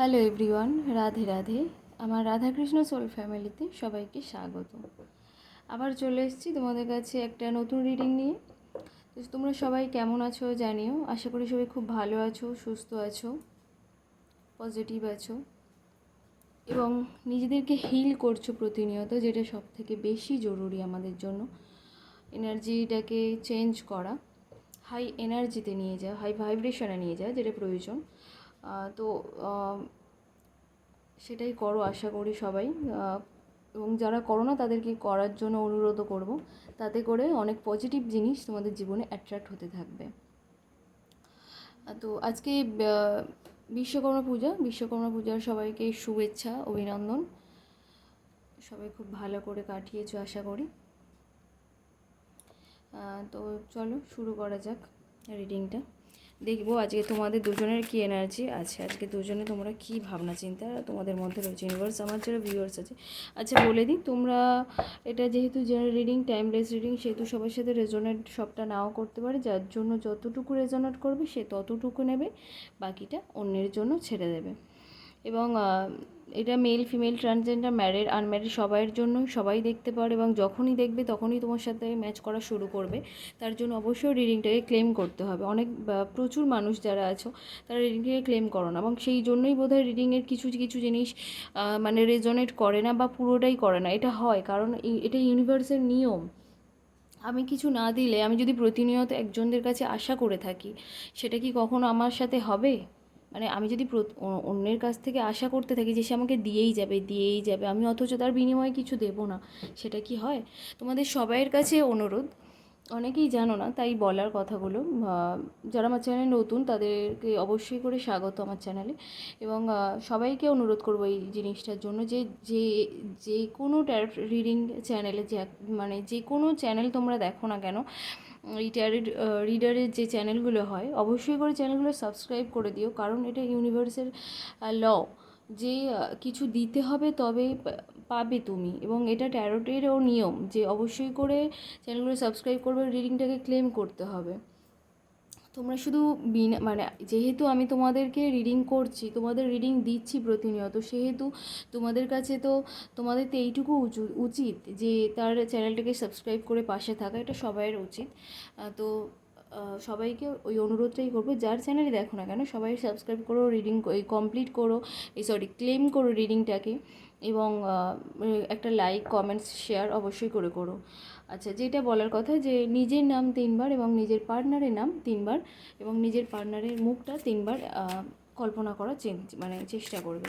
Hello everyone, Radhe Radhe. আমার Radhakrishna soul ফ্যামিলিতে সবাইকে স্বাগত। আবার চলে এসেছি তোমাদের কাছে একটা নতুন রিডিং নিয়ে। তো তোমরা সবাই কেমন আছো জানিও। আশা করি সবাই খুব ভালো আছো, সুস্থ আছো, পজিটিভ আছো এবং নিজেদেরকে হিল করছো প্রতিনিয়ত, যেটা সব থেকে বেশি জরুরি আমাদের জন্য। এনার্জিটাকে চেঞ্জ করা, হাই এনার্জিতে নিয়ে যাওয়া, হাই ভাইব্রেশনে নিয়ে যাওয়া, যেটা প্রয়োজন। তো সেটাই করো আশা করি সবাই। এবং যারা করো না তাদেরকে করার জন্য অনুরোধও করব, তাতে করে অনেক পজিটিভ জিনিস তোমাদের জীবনে অ্যাট্রাক্ট হতে থাকবে। তো আজকে বিশ্বকর্মা পূজার সবাইকে শুভেচ্ছা, অভিনন্দন। সবাই খুব ভালো করে কাটিয়েছো আশা করি। তো চলো শুরু করা যাক রিডিংটা। দেখবো আজকে তোমাদের দুজনের কি এনার্জি আছে, আজকে দুজনে তোমরা কি ভাবনা চিন্তা তোমাদের মধ্যে রয়েছে। ইউনিভার্স, আমার যারা ভিউয়ার্স আছে, আচ্ছা বলে দিই, তোমরা এটা যেহেতু জেনারেল রিডিং, টাইমলেস রিডিং, সেহেতু সবার সাথে রেজোনেট সবটা নাও করতে পারে। যার জন্য যতটুকু রেজোনেট করবে সে ততটুকু নেবে, বাকিটা অন্যের জন্য ছেড়ে দেবে। এবং এটা male female transgender married unmarried সবাইয়ের জন্য, সবাই দেখতে পারে এবং যখনই দেখবে তখনই তোমার সাথে ম্যাচ করা শুরু করবে। তার জন্য অবশ্যই রিডিংটাকে ক্লেম করতে হবে। প্রচুর মানুষ যারা আছো তারা রিডিংটাকে ক্লেম করো না, এবং সেই জন্যই বোধহয় রিডিংয়ের কিছু কিছু জিনিস মানে রেজোনেট করে না বা পুরোটাই করে না। এটা হয় কারণ এটা ইউনিভার্সের নিয়ম। আমি কিছু না দিলে, আমি যদি প্রতিনিয়ত একজনদের কাছে আশা করে থাকি, সেটা কি কখনো আমার সাথে হবে? মানে আমি যদি অন্যের কাছ থেকে আশা করতে থাকি যে সে আমাকে দিয়েই যাবে, আমি অথচ তার বিনিময়ে কিছু দেবো না, সেটা কি হয়? তোমাদের সবাইয়ের কাছে অনুরোধ, অনেকেই জানো না তাই বলার কথাগুলো। যারা আমার চ্যানেলে নতুন তাদেরকে অবশ্যই করে স্বাগত আমার চ্যানেলে। এবং সবাইকে অনুরোধ করবো এই জিনিসটার জন্য যে যে যে কোনো ট্যারট রিডিং চ্যানেলে, মানে যে কোনো চ্যানেল তোমরা দেখো না কেন, এই ট্যারট রিডারের যে চ্যানেলগুলো হয়, অবশ্যই করে চ্যানেলগুলো সাবস্ক্রাইব করে দিও। কারণ এটা ইউনিভার্সের ল যে কিছু দিতে হবে তবেই পাবে তুমি। এবং এটা ট্যারোটেরও নিয়ম যে অবশ্যই করে চ্যানেলগুলো সাবস্ক্রাইব করবে, রিডিংটাকে ক্লেম করতে হবে। তোমরা শুধু মানে যেহেতু আমি তোমাদেরকে রিডিং করছি, তোমাদের রিডিং দিচ্ছি প্রতিনিয়ত, সেহেতু তোমাদের কাছে তো তোমাদের তো এইটুকু উচিত যে তার চ্যানেলটাকে সাবস্ক্রাইব করে পাশে থাকা, এটা সবাইয়ের উচিত। তো সবাইকে ওই অনুরোধটাই করবো, যার চ্যানেলে দেখো না কেন সবাই সাবস্ক্রাইব করো, রিডিং কমপ্লিট করো, ক্লেম করো রিডিংটাকে। এবং একটা লাইক, কমেন্টস, শেয়ার অবশ্যই করে করো। আচ্ছা, যেটা বলার কথা যে নিজের নাম 3বার এবং নিজের পার্টনারের নাম 3বার এবং নিজের পার্টনারের মুখটা 3বার কল্পনা করার মানে চেষ্টা করবে।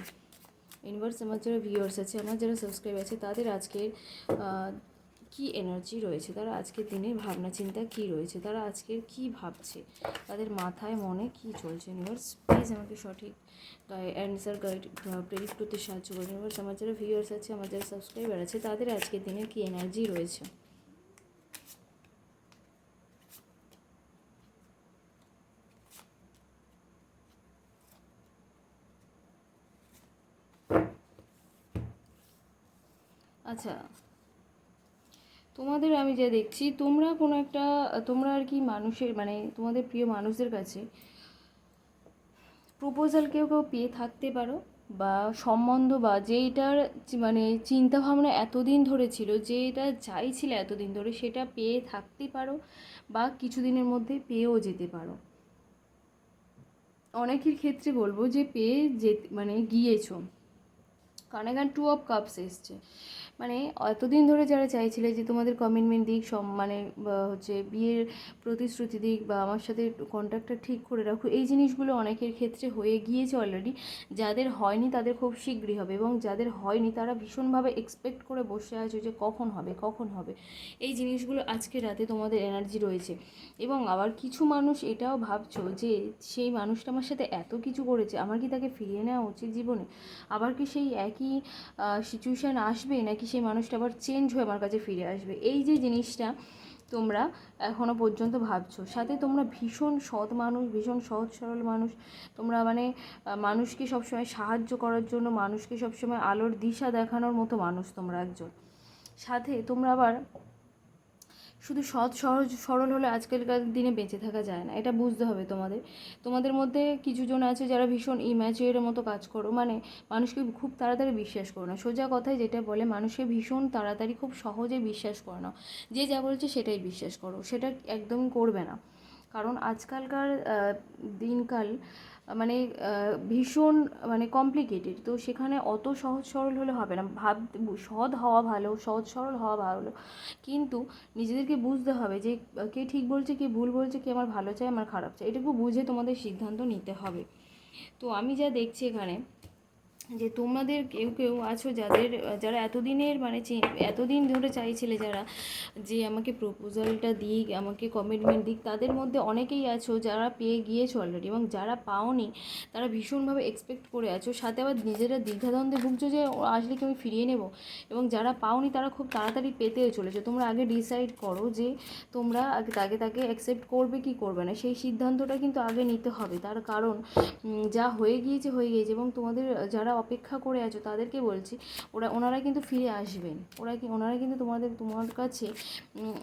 ইউনিভার্স, আমার যারা ভিউয়ার্স আছে, আমার যারা সাবস্ক্রাইব আছে, তাদের আজকের কি এনার্জি রয়েছে, তারা আজকের দিনের ভাবনা চিন্তা কি রয়েছে, তারা আজকের কি ভাবছে, তাদের মাথায় মনে কি চলছে। ইউনিভার্স প্লিজ আমাকে সঠিক অ্যান্সার প্রেডিক্ট করতে সাহায্য করুন। ইউনিভার্স, আমার যারা ভিউয়ার্স আছে, আমার যারা সাবস্ক্রাইবার আছে, তাদের আজকের দিনের কি এনার্জি রয়েছে। আচ্ছা, তোমাদের আমি যা দেখছি, তোমরা কোনো একটা, তোমরা আর কি মানুষের, মানে তোমাদের প্রিয় মানুষদের কাছে প্রপোজাল কেউ পেয়ে থাকতে পারো, বা সম্বন্ধ, বা যেটার মানে চিন্তাভাবনা এতদিন ধরে ছিল, যেটা চাইছিলে এতদিন ধরে, সেটা পেয়ে থাকতে পারো, বা কিছুদিনের মধ্যে পেয়েও যেতে পারো। অনেকের ক্ষেত্রে বলবো যে পেয়ে মানে গিয়েছো। কারণ এখানে 2 অফ কাপস এসছে। মানে এতদিন ধরে যারা চাইছিলে যে তোমাদের কমিটমেন্ট দিক, মানে হচ্ছে বিয়ের প্রতিশ্রুতি দিক, বা আমার সাথে কন্ট্যাক্টটা ঠিক করে রাখো, এই জিনিসগুলো অনেকের ক্ষেত্রে হয়ে গিয়েছে অলরেডি। যাদের হয়নি তাদের খুব শীঘ্রই হবে, এবং যাদের হয়নি তারা ভীষণভাবে এক্সপেক্ট করে বসে আছে যে কখন হবে কখন হবে। এই জিনিসগুলো আজকে রাতে তোমাদের এনার্জি রয়েছে। এবং আবার কিছু মানুষ এটাও ভাবছো যে সেই মানুষটা আমার সাথে এত কিছু করেছে, আমার কি তাকে ফিরিয়ে নেওয়া উচিত জীবনে? আবার কি সেই একই সিচুয়েশান আসবে, নাকি সেই মানুষটা আবার চেঞ্জ হয়ে আমার কাছে ফিরে আসবে? এই যে জিনিসটা তোমরা এখনও পর্যন্ত ভাবছো। সাথে তোমরা ভীষণ সৎ মানুষ, ভীষণ সহজ সরল মানুষ। তোমরা মানে মানুষকে সবসময় সাহায্য করার জন্য, মানুষকে সবসময় আলোর দিশা দেখানোর মতো মানুষ তোমরা একজন। সাথে তোমরা আবার শুধু সৎ সহজ সরল হলে আজকালকার দিনে বেঁচে থাকা যায় না, এটা বুঝতে হবে তোমাদের। তোমাদের মধ্যে কিছু জন আছে যারা ভীষণ ইম্যাচিওরের মতো কাজ করো, মানে মানুষকে খুব তাড়াতাড়ি বিশ্বাস করো না। সোজা কথায় যেটা বলে, মানুষকে ভীষণ তাড়াতাড়ি খুব সহজে বিশ্বাস করো না, যে যা বলছে সেটাই বিশ্বাস করো, সেটা একদমই করবে না। কারণ আজকালকার দিনকাল মানে ভীষণ মানে কমপ্লিকেটেড, তো সেখানে অত সহজ সরল হলে হবে না। সৎ হওয়া ভালো, সহজ সরল হওয়া ভালো, কিন্তু নিজেদেরকে বুঝতে হবে যে কে ঠিক বলছে, কে ভুল বলছে, কে আমার ভালো চায়, আমার খারাপ চায়, এটুকু বুঝে তোমাদের সিদ্ধান্ত নিতে হবে। তো আমি যা দেখছি এখানে, যে তোমাদের কেউ কেউ আছো যারা এতদিনের মানে এতদিন ধরে চাইছিলে, যারা যে আমাকে প্রপোজালটা দিক, আমাকে কমিটমেন্ট দিক, তাদের মধ্যে অনেকেই আছো যারা পেয়ে গিয়েছো অলরেডি, এবং যারা পাওনি তারা ভীষণভাবে এক্সপেক্ট করে আছো, সাথে আবার নিজেরা দ্বিধাদ্বন্দ্বে ভুগছো যে আসলে কি আমি ফিরিয়ে নেব। এবং যারা পাওনি তারা খুব তাড়াতাড়ি পেতেও চলেছে। তোমরা আগে ডিসাইড করো যে তোমরা তাকে অ্যাকসেপ্ট করবে কি করবে না, সেই সিদ্ধান্তটা কিন্তু আগে নিতে হবে। তার কারণ যা হয়ে গিয়েছে হয়ে গিয়েছে, এবং তোমাদের যারা অপেক্ষা করে আছো তাদেরকে বলছি, ওনারা কিন্তু ফিরে আসবেন। ওনারা কিন্তু তোমার কাছে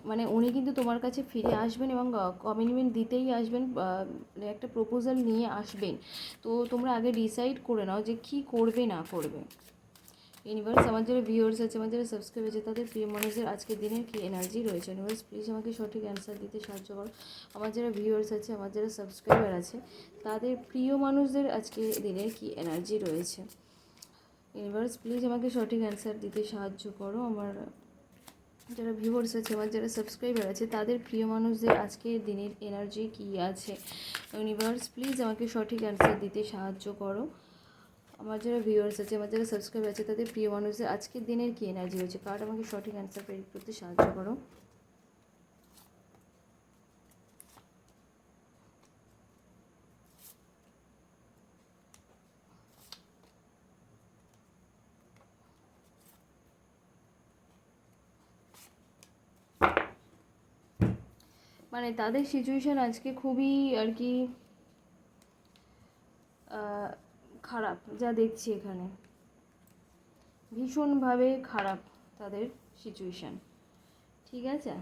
মানে উনি কিন্তু তোমার কাছে ফিরে আসবেন, এবং কমিটমেন্ট দিতেই আসবেন, একটা প্রপোজাল নিয়ে আসবেন। তো তোমরা আগে ডিসাইড করে নাও যে কী করবে না করবে। ইউনিভার্স, আমার যারা ভিউয়ার্স আছে, আমার যারা সাবস্ক্রাইব আছে, তাদের প্রিয় মানুষদের আজকের দিনের কী এনার্জি রয়েছে। ইউনিভার্স প্লিজ আমাকে সঠিক অ্যান্সার দিতে সাহায্য করো। আমার যারা ভিউয়ার্স আছে, আমার যারা সাবস্ক্রাইবার আছে, তাদের প্রিয় মানুষদের আজকে দিনের কী এনার্জি রয়েছে। ইউনিভার্স প্লিজ আমাকে সঠিক অ্যান্সার দিতে সাহায্য করো। আমার যারা ভিউয়ার্স আছে, আমার যারা সাবস্ক্রাইবার আছে, তাদের প্রিয় মানুষদের আজকের দিনের এনার্জি কী আছে। ইউনিভার্স প্লিজ আমাকে সঠিক অ্যান্সার দিতে সাহায্য করো। আমার যারা ভিউয়ার্স আছে, আমার যারা সাবস্ক্রাইব আছে, তাদের প্রিয় মানুষদের আজকের দিনের কী এনার্জি রয়েছে। কার্ড আমাকে সঠিক অ্যান্সার প্রেডিক্ট করতে সাহায্য করো। মানে তাদের সিচুয়েশান আজকে খুবই আর কি খারাপ, যা দেখছি এখানে ভীষণভাবে খারাপ তাদের সিচুয়েশান। ঠিক আছে,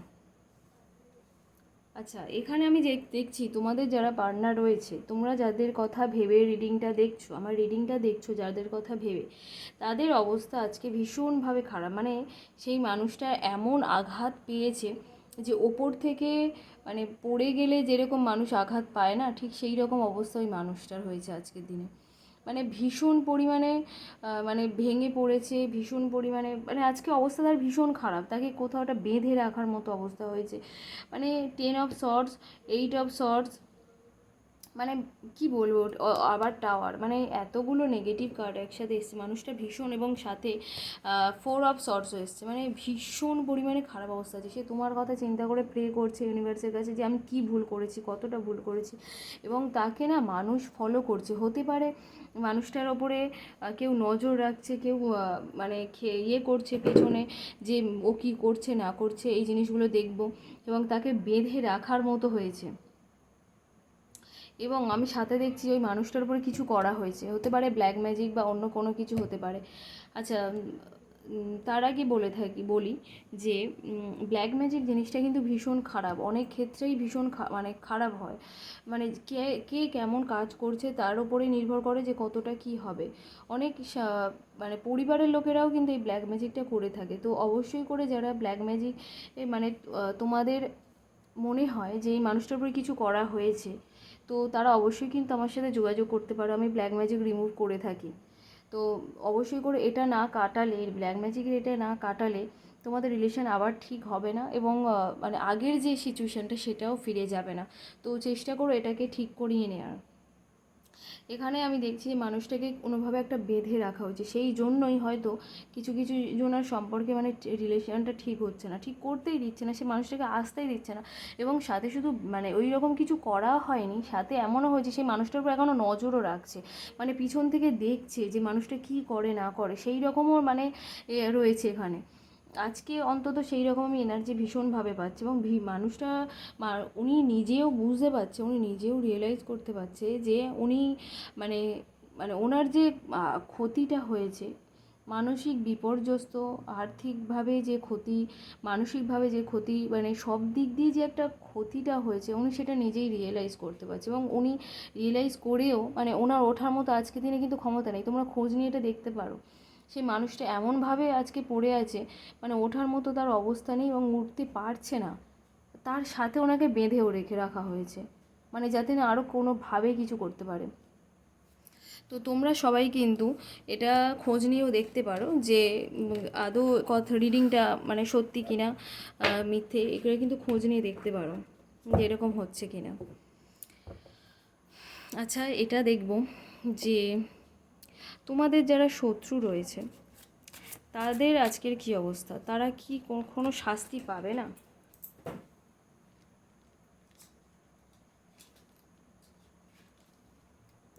আচ্ছা এখানে আমি দেখছি তোমাদের যারা পার্টনার রয়েছে, তোমরা যাদের কথা ভেবে রিডিংটা দেখছো, আমার রিডিংটা দেখছো যাদের কথা ভেবে, তাদের অবস্থা আজকে ভীষণভাবে খারাপ। মানে সেই মানুষটা এমন আঘাত পেয়েছে যে ওপর থেকে মানে পড়ে গেলে যেরকম মানুষ আঘাত পায় না, ঠিক সেই রকম অবস্থা ওই মানুষটার হয়েছে আজকের দিনে। মানে ভীষণ পরিমাণে মানে ভেঙে পড়েছে, ভীষণ পরিমাণে মানে আজকে অবস্থা তার ভীষণ খারাপ, তাকে কোথাও একটা বেঁধে রাখার মতো অবস্থা হয়েছে। মানে 10 অফ সর্টস, 8 অফ সর্টস, মানে কি বলবো, আবার টাওয়ার, মানে এতগুলো নেগেটিভ কার্ড একসাথে এসছে মানুষটা ভীষণ, এবং সাথে 4 অফ সর্টসও এসছে। মানে ভীষণ পরিমাণে খারাপ অবস্থা আছে। সে তোমার কথা চিন্তা করে প্রে করছে ইউনিভার্সের কাছে যে আমি কি ভুল করেছি, কতটা ভুল করেছি, এবং তাকে না মানুষ ফলো করছে। হতে পারে মানুষটার ওপরে কেউ নজর রাখছে, কেউ মানে ইয়ে করছে পেছনে, যে ও কী করছে না করছে, এই জিনিসগুলো দেখব, এবং তাকে বেঁধে রাখার মতো হয়েছে। এবং আমি সাথে দেখছি ওই মানুষটার উপরে কিছু করা হয়েছে, হতে পারে ব্ল্যাক ম্যাজিক বা অন্য কোনো কিছু হতে পারে। আচ্ছা, তার আগে বলি যে ব্ল্যাক ম্যাজিক জিনিসটা কিন্তু ভীষণ খারাপ, অনেক ক্ষেত্রেই ভীষণ মানে খারাপ হয়। মানে কে কে কেমন কাজ করছে তার উপরে নির্ভর করে যে কতটা কি হবে। অনেক মানে পরিবারের লোকেরাও কিন্তু এই ব্ল্যাক ম্যাজিকটা করে থাকে। তো অবশ্যই করে যারা ব্ল্যাক ম্যাজিক মানে তোমাদের মনে হয় যে এই মানুষটার উপরে কিছু করা হয়েছে, তো তারা অবশ্যই কিন্তু আমার সাথে যোগাযোগ করতে পারো। আমি ব্ল্যাক ম্যাজিক রিমুভ করে থাকি। তো অবশ্যই করে এটা না কাটালে, ব্ল্যাক ম্যাজিকের এটা না কাটালে তোমাদের রিলেশন আবার ঠিক হবে না, এবং মানে আগের যে সিচুয়েশানটা সেটাও ফিরে যাবে না। তো চেষ্টা করো এটাকে ঠিক করিয়ে নেওয়ার। এখানে আমি দেখছি যে মানুষটাকে কোনোভাবে একটা বেঁধে রাখা হয়েছে, সেই জন্যই হয়তো কিছু কিছু জনের সম্পর্কে মানে রিলেশনটা ঠিক হচ্ছে না, ঠিক করতেই দিচ্ছে না, সে মানুষটাকে আসতেই দিচ্ছে না। এবং সাথে শুধু মানে ওই রকম কিছু করা হয়নি, সাথে এমনও হয়েছে সেই মানুষটার উপর এখনও নজরও রাখছে, মানে পিছন থেকে দেখছে যে মানুষটা কী করে না করে, সেই রকমও মানে রয়েছে এখানে। আজকে অন্তত সেই রকম আমি এনার্জি ভীষণভাবে পাচ্ছি, এবং মানুষটা উনি নিজেও বুঝতে পারছে, উনি নিজেও রিয়েলাইজ করতে পারছে যে উনি মানে মানে ওনার যে ক্ষতিটা হয়েছে, মানসিক বিপর্যস্ত, আর্থিকভাবে যে ক্ষতি, মানসিকভাবে যে ক্ষতি, মানে সব দিক দিয়ে যে একটা ক্ষতিটা হয়েছে উনি সেটা নিজেই রিয়েলাইজ করতে পারছে। এবং উনি রিয়েলাইজ করেও মানে ওনার ওঠার মতো আজকে দিনে কিন্তু ক্ষমতা নেই। তোমরা খোঁজ নিয়ে এটা দেখতে পারো, সেই মানুষটা এমনভাবে আজকে পড়ে আছে, মানে ওঠার মতো তার অবস্থা নেই এবং উঠতে পারছে না। তার সাথে ওনাকে বেঁধেও রেখে রাখা হয়েছে, মানে যাতে না আরও কোনোভাবে কিছু করতে পারে। তো তোমরা সবাই কিন্তু এটা খোঁজ নিয়েও দেখতে পারো যে আদৌ কথা রিডিংটা মানে সত্যি কিনা মিথ্যে, এগুলো কিন্তু খোঁজ নিয়ে দেখতে পারো যে এরকম হচ্ছে কিনা। আচ্ছা, এটা দেখব যে তোমাদের যারা শত্রু রয়েছে তাদের আজকের কি অবস্থা, তারা কি কোনো শাস্তি পাবে না?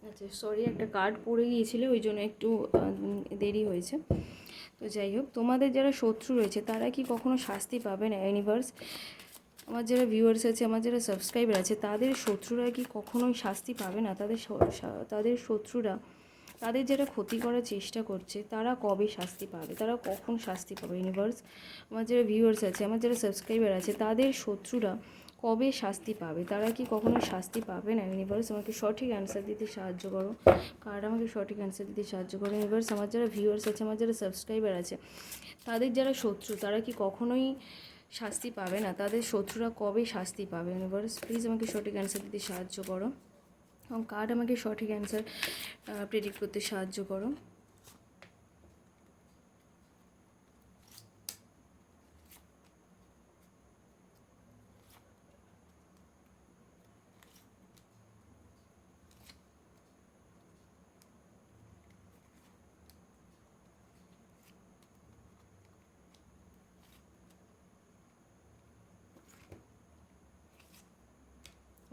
আচ্ছা সরি, একটা কার্ড পড়ে গিয়েছিল ওই জন্য একটু দেরি হয়েছে। তো যাই হোক, তোমাদের যারা শত্রু রয়েছে তারা কি কখনো শাস্তি পাবে না? ইউনিভার্স, আমার যারা ভিউয়ার্স আছে, আমার যারা সাবস্ক্রাইবার আছে, তাদের শত্রুরা কি কখনোই শাস্তি পাবে না? তাদের শত্রুরা, তাদের যারা ক্ষতি করার চেষ্টা করছে তারা কবে শাস্তি পাবে, তারা কখন শাস্তি পাবে? ইউনিভার্স, আমার যারা ভিউয়ার্স আছে, আমার যারা সাবস্ক্রাইবার আছে, তাদের শত্রুরা কবে শাস্তি পাবে, তারা কি কখনো শাস্তি পাবে না? ইউনিভার্স আমাকে সঠিক অ্যান্সার দিতে সাহায্য করো, কার্ড আমাকে সঠিক অ্যান্সার দিতে সাহায্য করো। ইউনিভার্স, আমার যারা ভিউয়ার্স আছে, আমার যারা সাবস্ক্রাইবার আছে, তাদের যারা শত্রু তারা কি কখনোই শাস্তি পাবে না, তাদের শত্রুরা কবে শাস্তি পাবে? ইউনিভার্স প্লিজ আমাকে সঠিক অ্যান্সার দিতে সাহায্য করো এবং কার্ড আমাকে সঠিক অ্যান্সার প্রেডিক্ট করতে সাহায্য করো।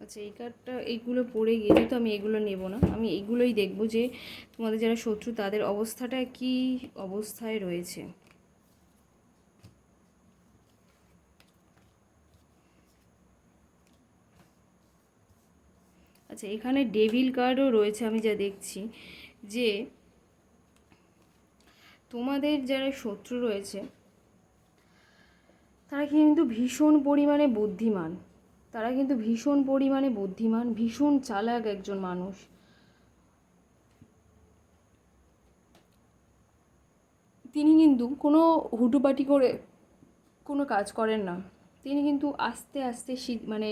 আচ্ছা, এই কার্ডটা এইগুলো পড়ে গিয়ে তো আমি এগুলো নেব না, আমি এইগুলোই দেখব যে তোমাদের যারা শত্রু তাদের অবস্থাটা কি অবস্থায় রয়েছে। আচ্ছা, এখানে ডেভিল কার্ডও রয়েছে, আমি যা দেখছি যে তোমাদের যারা শত্রু রয়েছে তারা কিন্তু ভীষণ পরিমাণে বুদ্ধিমান, তারা কিন্তু ভীষণ পরিমাণে বুদ্ধিমান, ভীষণ চালাক একজন মানুষ। তিনি কিন্তু কোনো হুটোপাটি করে কোনো কাজ করেন না, তিনি কিন্তু আস্তে আস্তে মানে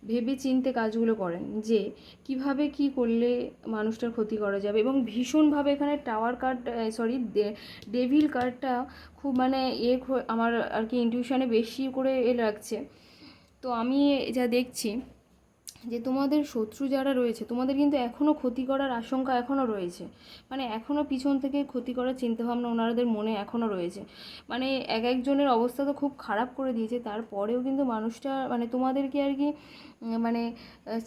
ভেবে চিনতে কাজগুলো করেন যে কিভাবে কি করলে মানুষটার ক্ষতি করা যাবে। এবং ভীষণভাবে এখানে টাওয়ার কার্ড, সরি ডেভিল কার্ডটা খুব মানে আমার আর কি ইনটিউশনে বেশি করে লাগছে। তো আমি যা দেখছি যে তোমাদের শত্রু যারা রয়েছে তোমাদের কিন্তু এখনও ক্ষতি করার আশঙ্কা এখনও রয়েছে, মানে এখনও পিছন থেকে ক্ষতি করার চিন্তাভাবনা ওনাদের মনে এখনও রয়েছে। মানে এক একজনের অবস্থা তো খুব খারাপ করে দিয়েছে, তারপরেও কিন্তু মানুষটা মানে তোমাদেরকে আর কি মানে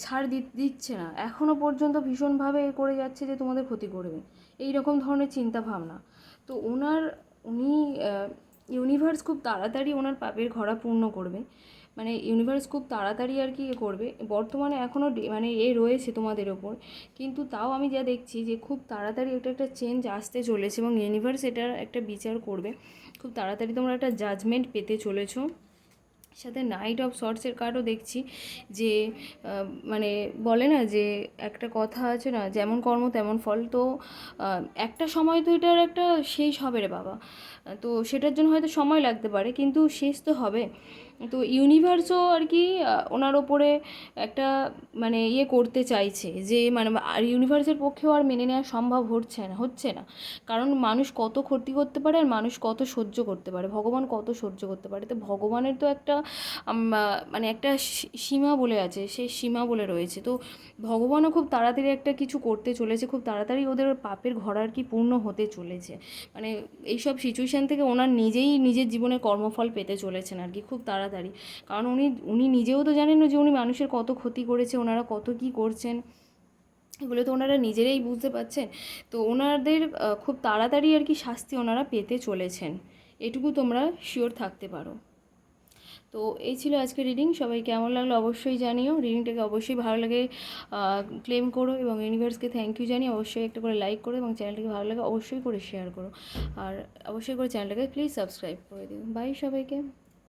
ছাড় দিচ্ছে না, এখনও পর্যন্ত ভীষণভাবে করে যাচ্ছে যে তোমাদের ক্ষতি করবে, এই রকম ধরনের চিন্তাভাবনা। তো উনি ইউনিভার্স খুব তাড়াতাড়ি ওনার পাপের ঘরা পূর্ণ করবে, মানে ইউনিভার্স খুব তাড়াতাড়ি আর কি করবে। বর্তমানে এখনও মানে রয়েছে তোমাদের ওপর, কিন্তু তাও আমি যা দেখছি যে খুব তাড়াতাড়ি একটা চেঞ্জ আসতে চলেছে এবং ইউনিভার্স এটার একটা বিচার করবে। খুব তাড়াতাড়ি তোমরা একটা জাজমেন্ট পেতে চলেছো। সাথে নাইট অফ শর্টসের কার্ডও দেখছি যে মানে বলে না যে একটা কথা আছে না, যেমন কর্ম তেমন ফল। তো একটা সময় তো এটার একটা শেষ হবে রে বাবা, তো সেটার জন্য হয়তো সময় লাগতে পারে কিন্তু শেষ তো হবে। তো ইউনিভার্সও আর কি ওনার ওপরে একটা মানে করতে চাইছে যে মানে আর ইউনিভার্সের পক্ষেও আর মেনে নেওয়া সম্ভব হচ্ছে না, কারণ মানুষ কত ক্ষতি করতে পারে আর মানুষ কত সহ্য করতে পারে, ভগবান কত সহ্য করতে পারে। তো ভগবানের তো একটা মানে একটা সীমা বলে আছে, সেই সীমা বলে রয়েছে। তো ভগবানও খুব তাড়াতাড়ি একটা কিছু করতে চলেছে, খুব তাড়াতাড়ি ওদের পাপের ঘর আর কি পূর্ণ হতে চলেছে। মানে এইসব সিচুয়েশান থেকে ওনার নিজেই নিজের জীবনে কর্মফল পেতে চলেছেন আর কি খুব তাড়াতাড়ি, কারণ উনি নিজেও তো জানেন না যে উনি মানুষের কত ক্ষতি করেছে, ওনারা কত কী করছেন, এগুলো তো ওনারা নিজেরাই বুঝতে পারছেন। তো ওনাদের খুব তাড়াতাড়ি আর কি শাস্তি ওনারা পেতে চলেছেন, এটুকু তোমরা শিওর থাকতে পারো। তো তো এই ছিল আজকে রিডিং। সবাই কেমন লাগলো অবশ্যই জানিও। রিডিংটাকে অবশ্যই ভালো লাগে ক্লেম করো এবং ইউনিভার্সকে থ্যাংক ইউ জানিয়ে অবশ্যই একটা করে লাইক করো এবং চ্যানেলটাকে ভালো লাগে অবশ্যই করে শেয়ার করো। আর অবশ্যই করে চ্যানেলটাকে প্লিজ সাবস্ক্রাইব করে দিও। বাই সবাইকে।